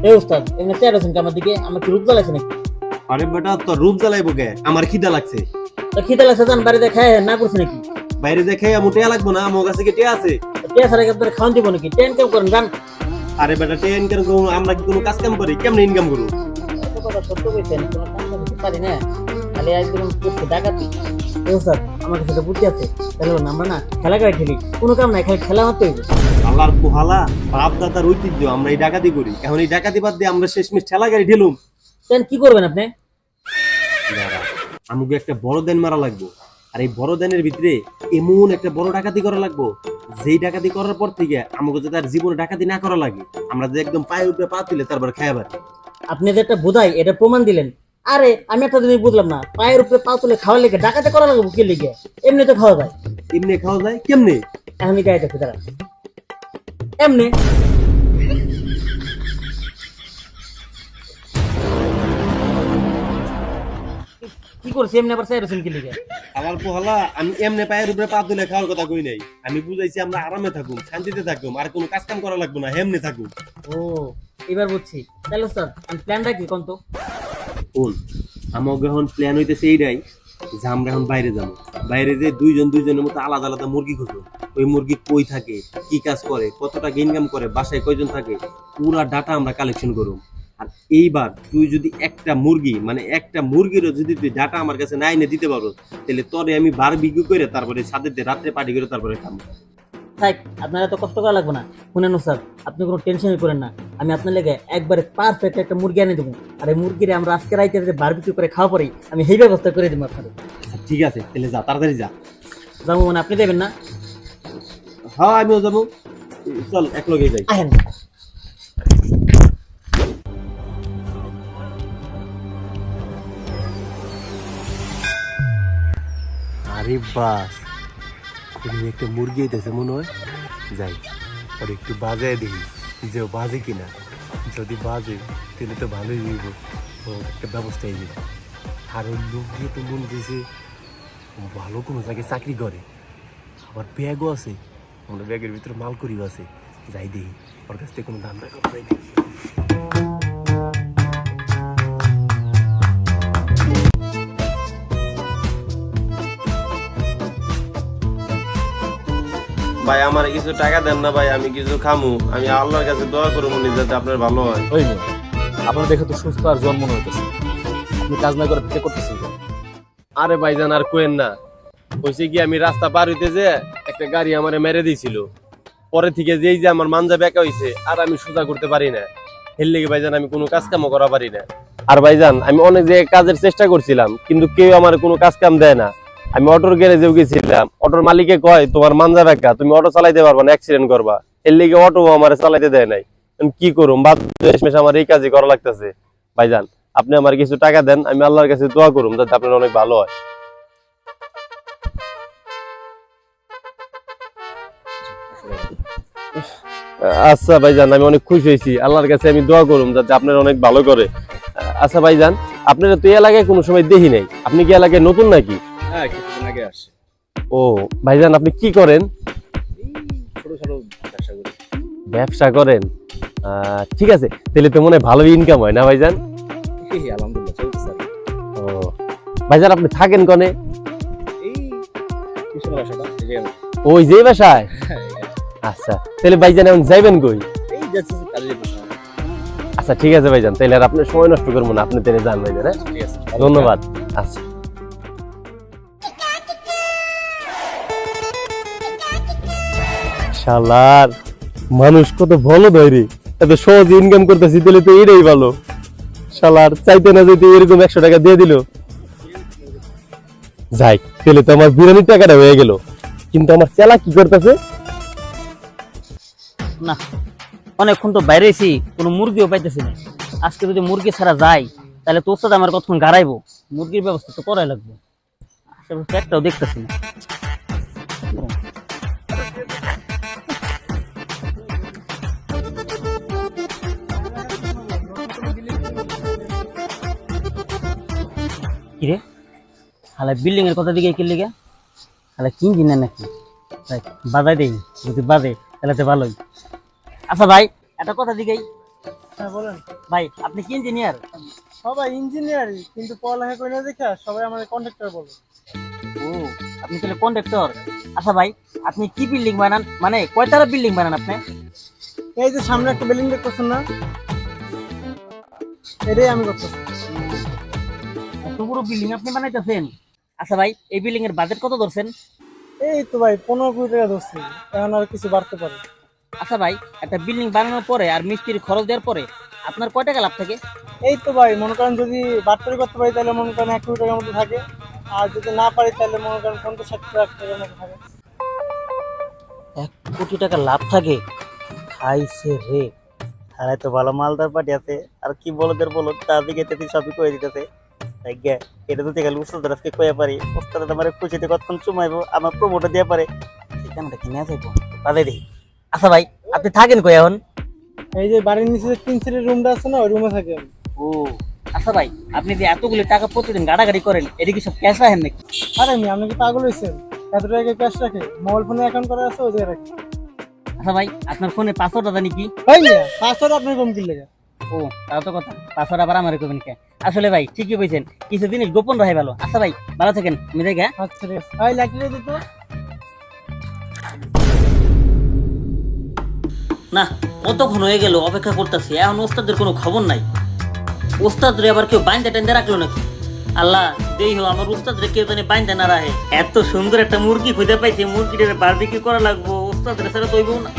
এ উস্তাদ এমনি চেয়ার আছেন আমার দিকে, আমার কি রূপ জ্বালাইছে নাকি? আরে বেটা তোর রূপ জ্বালাইবো কে? আমার খিদা লাগছে। তো খিদে লাগছে যান বাড়িতে খায় না করছে নাকি? বাইরে যে খেয়ে মোটে লাগবো না, আমার কাছে কি টিয়া আছে? টিয়া ছাড়া কি আপনার খাওয়ান দিব নাকি? টেন কেম করেন যান। আরে বেটা টিয়া ইনকাম করবো, আমরা কি কোনো কাজ কাম করি? কেমনে ইনকাম করবো? এত কথা সত্য কইছেন, কোনো কাম করতে পারি না, খালি একদম করছে ডাকাতি। এ উস্তাদ আমার কাছে তো বুদ্ধি আছে, তাহলে আমরা না খেলা করে খেলি, কোনো কাম নাই, খালি খেলা মারতে হইবে। আল্লাহর পোহালা, বাপ দাদার ঐতিহ্য, আমরা এই ডাকাতি করি। এখন এই ডাকাতি বাদ দিয়ে আমরা শেষমেশ ঠেলা গাড়ি ঢেলুম। তেন কি করবেন আপনি? আমাকে একটা বড় দেন মারা লাগবো, আর এই বড় দেনের ভিতরে এমন একটা বড় ডাকাতি করা লাগবো, যেই ডাকাতি করার পর থেকে আমাকে যাতে আর জীবনে ডাকাতি না করা লাগে, আমরা যে একদম পায়ের উপরে পা তুলে তারপর খাইবার। আপনি যে একটা বোধাই এটা প্রমাণ দিলেন। আরে আমি একটা জিনিস বুঝলাম না, পায়ের উপরে পা তুলে খাওয়ার লেগে ডাকাতে করা লাগবে কি লেগে? এমনি তো খাওয়া যায়। এমনি খাওয়া যায় কেমনে? এখনই গায়ে দেখে তারা এমনি কি করছে, এমনি আবার চাই রসুন কি লেগে? আমার পোহালা, আমি এমনি পায়ের উপরে পা তুলে খাওয়ার কথা কই নাই। আমি বুঝাইছি আমরা আরামে থাকুম, শান্তিতে থাকুম, আর কোনো কাজ কাম করা লাগবে না, এমনি থাকুম। ও এবার বুঝছি। তাহলে স্যার আমি প্ল্যানটা কি কোন তো? কোন আমাকে এখন প্ল্যান হইতেছে এইটাই যে আমরা এখন বাইরে যাবো, বাইরে যে দুইজন দুইজনের মতো আলাদা আলাদা মুরগি খুঁজবো। ওই মুরগি কই থাকে, কি কাজ করে, কত টাকা ইনকাম করে, বাসায় কয়জন থাকে, পুরা ডাটা আমরা কালেকশন করব। আর এইবার তুই যদি একটা মুরগি, মানে একটা মুরগিরও যদি তুই ডাটা আমার কাছে না এনে দিতে পারো, তাহলে তোরে আমি বারবিকিউ করে তারপরে ছাদের দিয়ে রাত্রে পার্টি করে তারপরে খাবো। থাক, আপনারা তো কষ্ট করা লাগবে না। শুনেন স্যার, আপনি কোনো টেনশনই করেন না, আমি আপনার লেগে একবারে পারফেক্ট একটা মুরগি এনে দেবো। আর এই মুরগিরে আমরা আজকে রাইতে যে বারবিকিউ করে খাওয়া পরেই আমি সেই ব্যবস্থা করে দেবো আপনাদের। আচ্ছা, ঠিক আছে, তাহলে যা, তাড়াতাড়ি যা। যাবো মানে আপনি দেবেন না? হ্যাঁ আমিও যাবো, চল এক লগে যাই। আহেন। আরে বাস, খুবই একটা মুরগি হইতেছে মনে হয়। যাই আর একটু বাজায় দেখি যে ও বাজে কিনা। যদি বাজে তাহলে তো ভালোই হইব, ও একটা ব্যবস্থা হয়ে যাবে। আর ওই লোক দিয়ে তো মন দিয়েছে ভালো কোনো জায়গায় চাকরি করে, আবার ব্যাগও আছে, আমরা ব্যাগের ভিতরে মাল করিও আছে। যাই দেখি ওর কাছ থেকে কোনো দাম রাখা যায় নাকি। ভাই আমার কিছু টাকা দেন না ভাই, আমি কিছু খামু, আমি আল্লাহর কাছে দোয়া করবো যাতে আপনার ভালো হয়। ওই মেয়ে, আপনার দেখে তো সুস্থ আর জন্ম হইতেছে, আপনি কাজ না করে পিঠে করতেছেন কেন? আরে ভাইজান আর কোয়েন না, হয়েছে কি আমি রাস্তা পার হইতে যে একটা গাড়ি আমারে মেরে দিয়েছিল, পরে থেকে যেই যে আমার মানজা বেঁকা হইছে আর আমি সোজা করতে পারি না। এর লেগে ভাইজান আমি কোনো কাজ কামও করা পারি না। আর ভাইজান আমি অনেক যে কাজের চেষ্টা করছিলাম, কিন্তু কেউ আমার কোনো কাজ কাম দেয় না। আমি অটোর গ্যারেজেও গেছিলাম, অটোর মালিকে কয় তোমার মানজা বেঁকা, তুমি অটো চালাইতে পারবা না, অ্যাক্সিডেন্ট করবা। এর লেগে অটো আমার চালাইতে দেয় নাই। আমি কি করুম, বাদ শেষমেশ আমার এই কাজই করা লাগতেছে। ভাইজান আপনি আমার কিছু টাকা দেন, আমি আল্লাহর কাছে দোয়া করুম যাতে আপনার অনেক ভালো হয়। আচ্ছা ভাইজান আমি অনেক খুশি হয়েছি, আল্লাহর কাছে আমি দোয়া করুম যাতে আপনার অনেক ভালো করে। আচ্ছা ভাইজান, আপনারা তো এই এলাকায় কোনো সময় দেখি নাই, আপনি কি এলাকায় নতুন নাকি? হ্যাঁ, কিছুদিন আগে আসছে। ও ভাইজান আপনি কি করেন? ছোট ছোট ব্যবসা করি। ব্যবসা করেন? ঠিক আছে, তাহলে তো মনে হয় ভালোই ইনকাম হয় না ভাইজান? আলহামদুলিল্লাহ চলতেছে। ও ভাইজান আপনি থাকেন কনে? এই পিছনে বাসাটা, ওই যে বাসায়? আচ্ছা তাহলে ভাইজান এখন যাইবেন কই? এই যাচ্ছি কাজে যেতেছি। আচ্ছা ঠিক আছে ভাইজান, তাহলে আর আপনার সময় নষ্ট করবো না, আপনি তাহলে যান ভাইজান। হ্যাঁ ঠিক আছে, ধন্যবাদ। আচ্ছা শালার মানুষ কত ভালো ধরে, এত সহজ ইনকাম করতেছি, তাহলে তো এটাই ভালো। শালার চাইতে না চাইতে এরকম 100 টাকা দিয়ে দিল। যাই তাহলে তো আমার বিরিয়ানির টাকাটা হয়ে গেল, কিন্তু আমার চেলা কি করতেছে? না, অনেকক্ষণ তো বাইরেছি, কোনো মুরগিও পাইতেছি না। আজকে যদি মুরগি ছাড়া যাই তাহলে তোর সাথে আমার কতক্ষণ গাড়াইবো, মুরগির ব্যবস্থা তো করাই লাগবে। আশেপাশে একটাও দেখতেছি না। কিরে হালা বিল্ডিং এর কথা দিকে কি লিগে? হালা কি কিনে নাকি? বাজাই দেই, যদি বাজে তাহলে তো ভালোই। আচ্ছা ভাই একটা কথা দিকেই, হ্যাঁ বলেন। ভাই আপনি কি ইঞ্জিনিয়ার? সবাই ইঞ্জিনিয়ারই, কিন্তু পড়ালেখা করে না দেখে সবাই আমাদের কন্ট্রাক্টর বলে। ও, আপনি তাহলে কন্ট্রাক্টর। আচ্ছা ভাই, আপনি কি বিল্ডিং বানান, মানে কয়তলা বিল্ডিং বানান আপনি? এই যে সামনে একটা বিল্ডিং দেখতেছেন না, এটাই আমি করতেছি। এত বড় বিল্ডিং আপনি বানাইতেছেন? আচ্ছা ভাই, এই বিল্ডিং এর বাজেট কত ধরছেন? এই তো ভাই 15 কোটি টাকা ধরছি, এখন আর কিছু বাড়তে পারে। আচ্ছা ভাই, একটা বিল্ডিং বানানোর পরে আর মিস্ত্রির খরচ দেওয়ার পরে আপনার কয় টাকা লাভ থাকে? এই তো ভাই মনে করেন যদি বাটপারি করতে পারি তাহলে মনে করেন 1 কোটি টাকার মতো থাকে, আর যদি না পারি তাহলে মনে করেন 50-60 লাখ টাকার মতো থাকে। 1 কোটি টাকা লাভ থাকে? খাইছে রে, আরে তো ভালো মালদার পার্টি আছে, আর কি বলদের বলো, তার দিকে তেতি সবই কয়ে দিতেছে। এটা তো দেখে উস্তাদ আজকে কয়ে পারি, উস্তাদ আমার খুশিতে কতক্ষণ চুমাইবো, আমার প্রমোটা দিয়ে পারে, সেখানটা কিনে যাইবো বাদে দেখি। আচ্ছা ভাই, আপনি থাকেন কই এখন? এই যে বাড়ির নিচে যে 3 সিটের রুমটা আছে না, ওই রুমে থাকে আমি। ও আচ্ছা ভাই, আপনি যে এতগুলো টাকা প্রতিদিন গাড়াগাড়ি করেন, এটা কি সব ক্যাশ রাখেন নাকি? আরে আমি, আপনি কি পাগল হয়েছেন? এত টাকা ক্যাশ রাখে? মোবাইল ফোনে অ্যাকাউন্ট করা আছে, ওই জায়গায় রাখি। আচ্ছা ভাই, আপনার ফোনে পাসওয়ার্ডটা জানি কি? ভাই মিয়া, পাসওয়ার্ড আপনার কম কি লেগে? ও তাও তো কথা, পাসওয়ার্ড আবার আমার করবেন কে? আসলে ভাই ঠিকই বলছেন, কিছু জিনিস গোপন রাখা ভালো। আচ্ছা ভাই, ভালো থাকেন, আমি যাই গে। আচ্ছা ঠিক আছে, ভাই লাইট দিত। না, কতক্ষণ হয়ে গেল অপেক্ষা করতেছি, এখন ওস্তাদের কোনো খবর নাই। ওস্তাদরে আবার কেউ বাইন্দা টাইন্দা রাখলো নাকি? আল্লাহ দেই হো, আমার ওস্তাদরে কেউ জানি বাইন্দা না রাখে। এত সুন্দর একটা মুরগি খুঁজে পাইছি, মুরগিটারে বারবিকিউ করা লাগবো, ওস্তাদরে ছাড়া তৈবো না।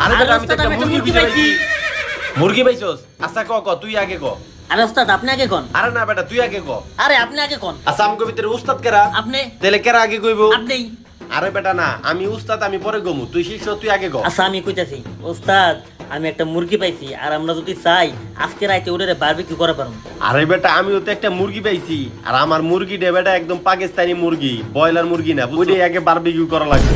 আরে আরে বেটা, আমি তো ওস্তাদ, একটা আমি একটা মুরগি মুরগি খুঁজে পাইছি। পাইছি। মুরগি পাইছস? আচ্ছা ক ক, তুই আগে ক। আরে ওস্তাদ, আপনি আগে কোন? আরে না বেটা, তুই আগে ক। আরে আপনি আগে কোন? আচ্ছা আমগো ভিতরে উস্তাদ কেরা? আপনি। তাহলে কেরা আগে কইবো? আপনি। আরে বেটা না, আমি উস্তাদ, আমি পরে গমু, তুই শিষ্য, তুই আগে ক। আচ্ছা আমি কইতাছি, ওস্তাদ আমি একটা মুরগি পাইছি, আর আমরা যদি চাই আজকে রাতে ওটারে বারবিকিউ করা পারবো। আরে বেটা, আমিও তো একটা মুরগি পাইছি, আর আমার মুরগিটা বেটা একদম পাকিস্তানি মুরগি, ব্রয়লার মুরগি না, ওইটাই আগে বারবিকিউ করা লাগবে।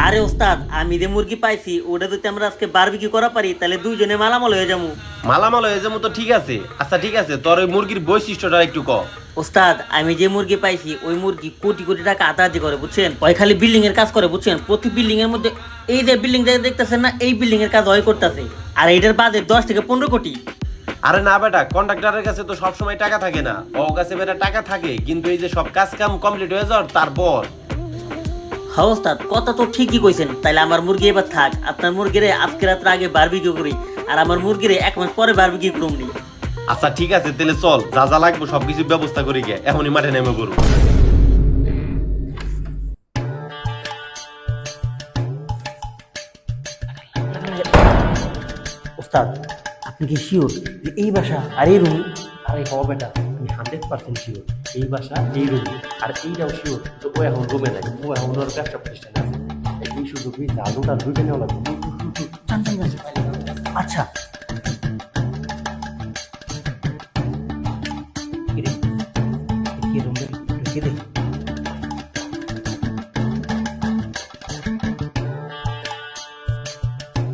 আরে ওস্তাদ, আমি যে মুরগি পাইছি ওটা যদি আমরা আজকে বারবিকিউ করা পারি, তাহলে দুইজনে মালামাল হয়ে যাবো। মালামাল হয়ে যাবো তো ঠিক আছে। আচ্ছা ঠিক আছে, তোর ওই মুরগির বৈশিষ্ট্যটা একটু ক। ওস্তাদ, আমি যে মুরগি পাইছি ওই মুরগি কোটি কোটি টাকা আদাজি করে, বুঝছেন? ওই খালি বিল্ডিং এর কাজ করে, বুঝছেন? প্রতি বিল্ডিং এর মধ্যে এই যে বিল্ডিং দেখতেছেন না, এই বিল্ডিং এর কাজ ওই করতেছে, আর এটার বাদে 10 থেকে 15 কোটি। আরে না বেটা, কন্ট্রাক্টরের কাছে তো সবসময় টাকা থাকে না, ও কাছে বেটা টাকা থাকে, কিন্তু এই যে সব কাজ কাম কমপ্লিট হয়ে যাওয়ার তারপর। হ্যাঁ ওস্তাদ, কথা তো ঠিকই কইছেন। তাইলে আমার মুরগি এবার থাক, আপনার মুরগিরে আজকে রাত্রে আগে বারবিকিউ করি, আর আমার মুরগিরে 1 মাস পরে বারবিকিউ করুন। আচ্ছা ঠিক আছে, তাহলে চল, যা যা লাগবে সবকিছু ব্যবস্থা করে গিয়ে এখনই মাঠে নেমে পড়ব। ওস্তাদ, আপনি কি শিওর যে এই বাসা আর এই রুম? আরে হ বেটা, আমি 100% শিওর এই বাসা এই রুম, আর এইটাও শিওর যে ও এখন রুমে নাই, ও এখন ওর ব্যবসা প্রতিষ্ঠানে আছে। এই শুধু তুই জাদুটা রুমে নেওয়া লাগবে। আচ্ছা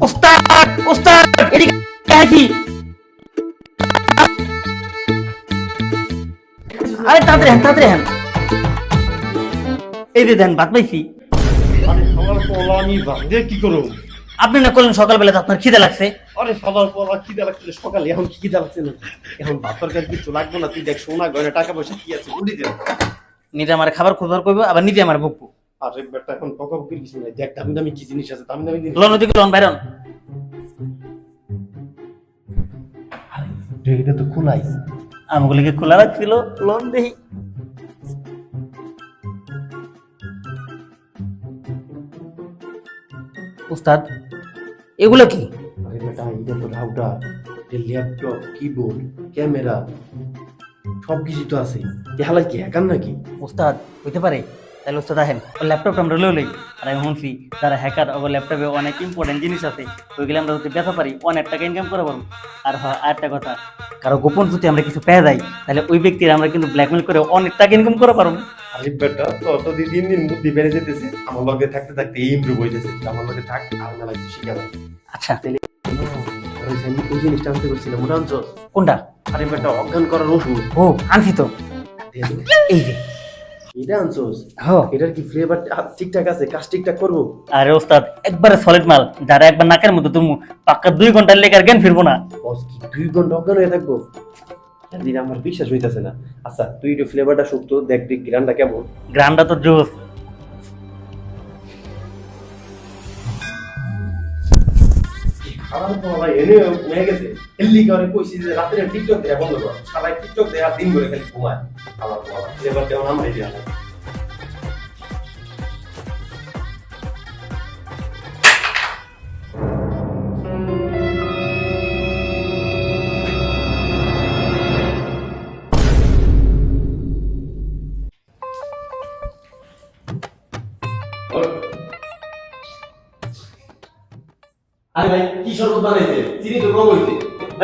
ওস্তাদ, ওস্তাদ এদিকে আসি। আরে তাড়াতাড়ি হ্যান, তাড়াতাড়ি হ্যান। এই যে দেন, ভাত পাইছি। আরে সবার পর আমি ভাঙে কি করব? আপনি না করলেন সকালবেলা তো আপনার খিদে লাগছে। আরে সবার পর খিদে লাগছে সকালে, এখন কি খিদে লাগছে না? এখন ভাত তরকারি কিছু লাগবে না, তুই দেখ সোনা গয়না টাকা পয়সা কি আছে উড়ি দে। নিজে আমার খাবার খোঁজার করবো, আবার নিজে আমার বকবো। আরে বেটা, এখন বকাবকির কিছু নাই, দেখ দামি দামি কি জিনিস আছে, দামি দামি জিনিস। লন ওদিকে, লন বাইরন। এটা তো খোলাই। আমগুলিকে খোলা রাখছিল, লন দেখি। উস্তাদ, এগুলো কি? আরে বেটা, এটা তো রাউটার, ল্যাপটপ, কিবোর্ড, ক্যামেরা সবকিছু তো আছে। এহালা কি হ্যাকার নাকি? উস্তাদ হইতে পারে। তাহলে উস্তাদ আহেন, ওর ল্যাপটপটা আমরা লই লই। আর আমি শুনছি যারা হ্যাকার, ওর ল্যাপটপে অনেক ইম্পর্টেন্ট জিনিস আছে, ওইগুলো আমরা যদি বেচা পারি অনেক টাকা ইনকাম করে পারবো। আর আরেকটা কথা, কারো গোপন যদি আমরা কিছু পেয়ে যাই, তাহলে ওই ব্যক্তির আমরা কিন্তু ব্ল্যাকমেল করে অনেক টাকা ইনকাম করে পারবো। আরে বেটা, তোর তো দিন দিন বুদ্ধি বেড়ে যেতেছে, আমার লগে থাকতে থাকতে এই ইমপ্রুভ হইতেছে। আমার লগে থাক, আর না লাগছে শিখাবে। আচ্ছা তাহলে ওই জিনিসটা আনতে করছিলাম, মনে আনছো? কোনটা? আরে বেটা, অজ্ঞান করার ওষুধ। ও আনছি তো, এই যে। এটা আনছোস? হ্যাঁ। এটার কি ফ্লেভার ঠিকঠাক আছে? কাজ ঠিকঠাক করবো? আরে ওস্তাদ একবারে সলিড মাল, যারা একবার নাকের মধ্যে তুমি পাক্কা 2 ঘন্টার লেগে আর জ্ঞান ফিরবো না। বস কি 2 ঘন্টা অজ্ঞান হয়ে থাকবো? দিন আমার বিশ্বাস হইতাছে না। আচ্ছা তুই একটু ফ্লেভারটা শুকতো দেখ দেখ গ্রানটা কেমন। গ্রামটা তো জোস। আমার তো ভাই এনে হয়ে গেছে। হেললি করে কইছি যে রাতে টিকটক দেয়া বন্ধ কর। সবাই টিকটক দেয়া দিন করে খালি ঘুমায়। আমার বাবা ফ্লেভার কেমন আমার আইডিয়া নাই। আরে ভাই কি শরবত বানাইছে? চিনি তো কম হইছে।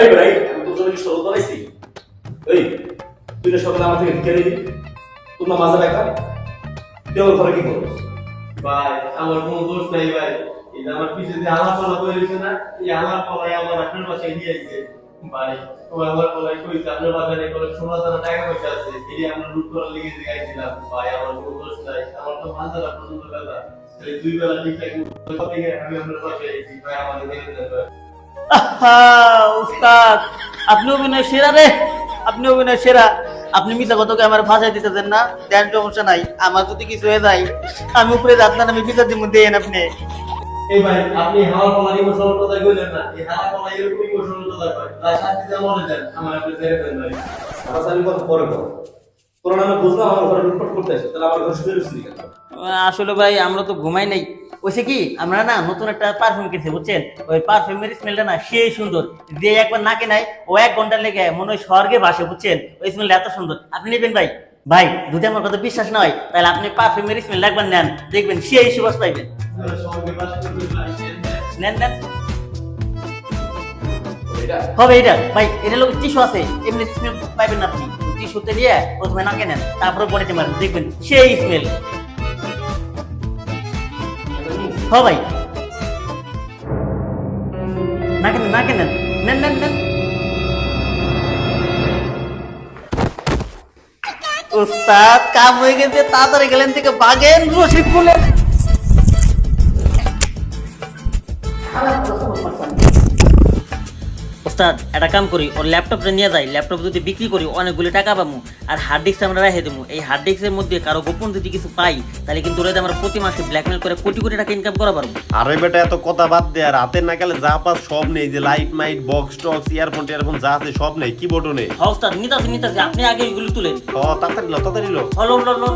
এই ভাই আমি তোর জন্য কি শরবত বানাইছি? এই তুই না সকালে আমার থেকে ঢুকে দিবি, তোর না মাজা দেখা তুই আমার ঘরে কি করছিস? ভাই আমার কোনো দোষ নাই ভাই, এই যে আমার পিছে যে আলাপ পলা করেছে না, এই আলাপ পলাই আমার আপনার বাসায় নিয়ে আইছে ভাই। ও আমার পলাই কইছে আপনার বাসায় কোনো সোনা দানা টাকা পয়সা আছে, এই আমরা লুট করার লেগে দেখাইছিলাম ভাই। আমার কোনো দোষ নাই, আমার তো মাঝারা পর্যন্ত বেলা তাহলে 2 বেলা ঠিকঠাক মতো থেকে আমি আপনার বাসায় আইছি ভাই। আমাদের মেনে দেন ভাই। আহা, উস্তাদ আপনি অভিনয় সেরা রে, আপনি অভিনয় সেরা। আপনি মিথ্যা কথাকে আমার ফাঁসাই দিতেছেন না, দেন সমস্যা নাই। আমার যদি কিছু হয়ে যায় আমি উপরে যাত না, আমি বিচার দিব দেন আপনি। এই ভাই আপনি হাওয়া পলার ইমোশনাল কথা কইলেন না, এই হাওয়া পলা এরকম ইমোশনাল কথা কয় তাই শাস্তি দেওয়া মনে দেন আমার আপনি ছেড়ে দেন ভাই। আমার সাথে কথা পরে কর। তোর নামে বুঝলাম আমার ঘরে লুটপাট করতে আসছে, তাহলে আমার ঘরে শুয়ে রয়েছিলি কেন? আসলে ভাই আমরা তো ঘুমাই নাই, ওইসে কি আমরা না নতুন একটা পারফিউম কিনছি বুঝছেন, ওই পারফিউমের স্মেলটা না সেই সুন্দর, যে একবার নাকে নাই ও 1 ঘন্টা লেগে মনে হয় স্বর্গে বাসে বুঝছেন, ওই স্মেলটা এত সুন্দর। আপনি নেবেন ভাই? ভাই যদি আমার কথা বিশ্বাস না হয় তাহলে আপনি পারফিউমের স্মেল একবার নেন, দেখবেন সেই সুবাস পাইবেন। আমরা সঙ্গে বাসা করতে ভাই। নেন নেন। এটা হবে এটা ভাই, এটা লোক টিস্যু আছে, এমনি স্মেল পাইবেন না আপনি। টিস্যুতে দিয়ে প্রথমে নাকে নেন, তারপরে বডিতে মারেন, দেখবেন সেই স্মেল। হ ভাই নাকে নেন, নাকে নেন, নেন নেন নেন। উস্তাদ কাম হয়ে গেছে, তাড়াতাড়ি গেলেন থেকে বাগেন রশিদ বলেন। ওস্তাদ একটা কাম করি, ওর ল্যাপটপটা নিয়ে যাই, ল্যাপটপ যদি বিক্রি করি অনেকগুলো টাকা পাবো, আর হার্ড ডিস্ক আমরা রেখে দেবো। এই হার্ড ডিস্কের মধ্যে কারো গোপন যদি কিছু পাই তাহলে কিন্তু ওরা আমরা প্রতি মাসে ব্ল্যাকমেল করে কোটি কোটি টাকা ইনকাম করা পারবো। আরে বেটা এত কথা বাদ দে, আর হাতের নাগালে যা পাস সব নেই, যে লাইট মাইট বক্স টক্স ইয়ারফোন টিয়ারফোন যা আছে সব নেই, কিবোর্ডও নেই। হ্যাঁ ওস্তাদ নিতাছি নিতাছি, আপনি আগে এগুলো তুলেন। ও তাড়াতাড়ি লো তাড়াতাড়ি লো। হলো হলো হলো।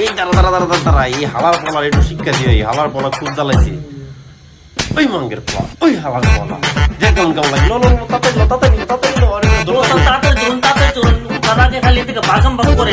এই দাঁড়া দাঁড়া দাঁড়া দাঁড়া দাঁড়া, এই হালার পলার একটু শিক্ষা দিয়ে, এই হালার পলা খুব জ্বালাইছে। ওই মাঙ্গের পলা, ওই হালার পলা যে কেমন কেমন লাগে। লো লো লো তাড়াতাড়ি লো তাড়াতাড়ি লো তাড়াতাড়ি লো, অরে ওস্তাদ তাড়াতাড়ি চলুন, তাড়াতাড়ি চলুন, তার আগে খালি এদিকে বাগাম বাগ করে।